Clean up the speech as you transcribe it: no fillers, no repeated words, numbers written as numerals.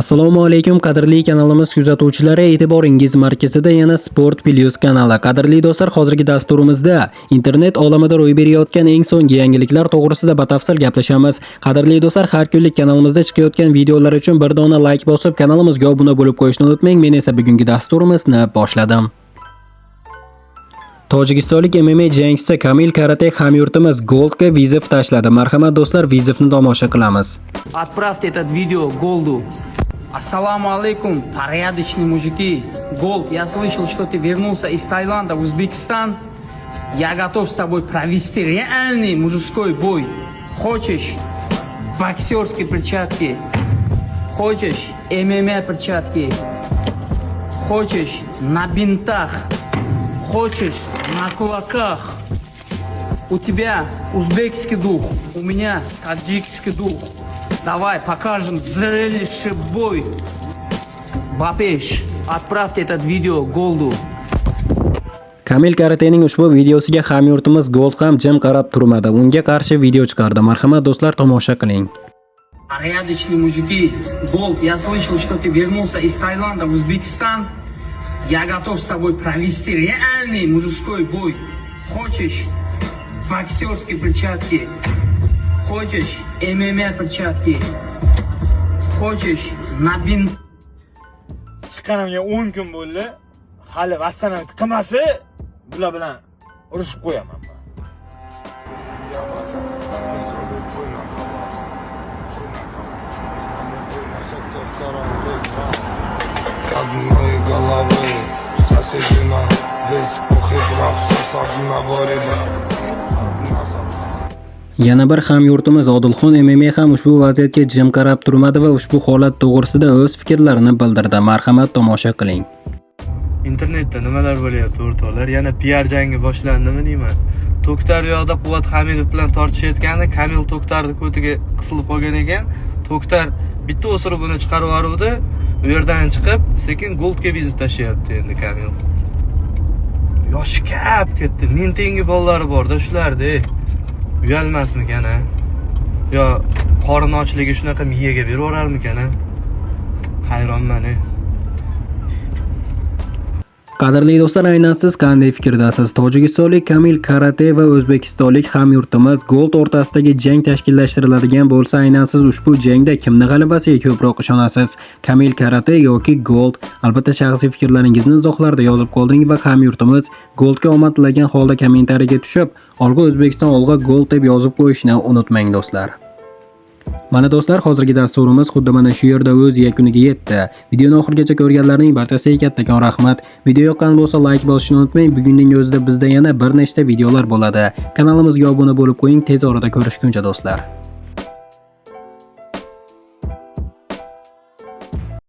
Assalomu alaykum qadrli kanalimiz kuzatuvchilari, e'tiboringiz markazida yana Sport Plus kanali. Qadrli do'stlar, hozirgi dasturimizda internet olamida ro'y berayotgan eng so'nggi yangiliklar to'g'risida batafsil gaplashamiz. Qadrli do'stlar, har kunlik kanalimizda chiqayotgan videolar uchun bir dona like bosib, kanalimizga obuna bo'lib qo'yishni unutmang. Men esa bugungi dasturimizni boshladim. Tojikistonlik MMA jangchisi Kamil Karatek hamyurtimiz Goldga vizif tashladi. Marhamat do'stlar, vizifni tomosha qilamiz. Отправьте этот видео Голду. Ассаламу алейкум, порядочные мужики. Голд, я слышал, что ты вернулся из Таиланда в Узбекистан. Я готов с тобой провести реальный мужской бой. Хочешь боксерские перчатки? Хочешь ММА перчатки? Хочешь на бинтах? Хочешь на кулаках? У тебя узбекский дух, у меня таджикский дух. Давай покажем зрелище бой. Бапеш, отправьте этот видео Голду. Kamil Karatening ushbu videosiga hamyurtimiz Gold ham jim qarab turmadi. Unga qarshi video chiqardi. Marhamat do'stlar, tomosha qiling. Порядочные мужики. Голд, я слышал, что ты вернулся из Таиланда в Узбекистан. Я готов с тобой провести реальный мужской бой. Хочешь боксерские перчатки? Хочешь ММА перчатки? Хочешь на бинт? Chiqqanimga 10 kun bo'ldi. Hali vastanam tiqmasi bular bilan urushib qo'yaman. Одной головы соседина, весь пух и прах, все одного ряда. Yana bir hamyurtimiz Odilxon MMA ham ushbu vaziyatga jim qarab turmadi va ushbu holat to'g'risida o'z fikrlarini bildirdi. Marhamat tomosha qiling. Internetda nimalar bo'lyapti o'rtoqlar? Yana PR jangi boshlandimi deyman. To'ktar yoqda Quvvat Hamidov bilan tortishayotganda Kamil To'ktarning ko'tiga qisilib qolgan ekan. To'ktar bitta o'sirib uni chiqarib yubordi. U yerdan chiqib, sekin Goldga vizit tashlayapti endi Kamil. Yoshi kap ketdi. Men tengi bolalari bor-da shularda. Uyalmasmikan a? Yo qorin ochligi shunaqa miyaga berib yuborarmikan a? Hayronman. Qadrli do'stlar, aynan siz qanday fikrdasiz? Tojikistonlik Kamil Karate va o'zbekistonlik hamyurtimiz Gold o'rtasidagi jang tashkillashtiriladigan bo'lsa, aynan siz ushbu jangda kimning g'alabasiga ko'proq ishonasiz? Kamil Karate yoki Gold? Albatta shaxsiy fikrlaringizni izohlarda yozib qolding va hamyurtimiz Goldga omad tilagan holda kommentariyaga tushib, "Olg'a O'zbekiston, olg'a Gold" deb yozib qo'yishni unutmang do'stlar. Mana do'stlar, hozirgi dasturimiz xuddi mana shu yerda o'z yakuniga yetdi. Videoni oxirigacha ko'rganlarning barchasiga kattakon rahmat. Video yoqqan bo'lsa like bosishni unutmang. Bugunning o'zida bizda yana bir nechta videolar bo'ladi. Kanalimizga obuna bo'lib qo'ying. Tez orada ko'rishguncha do'stlar.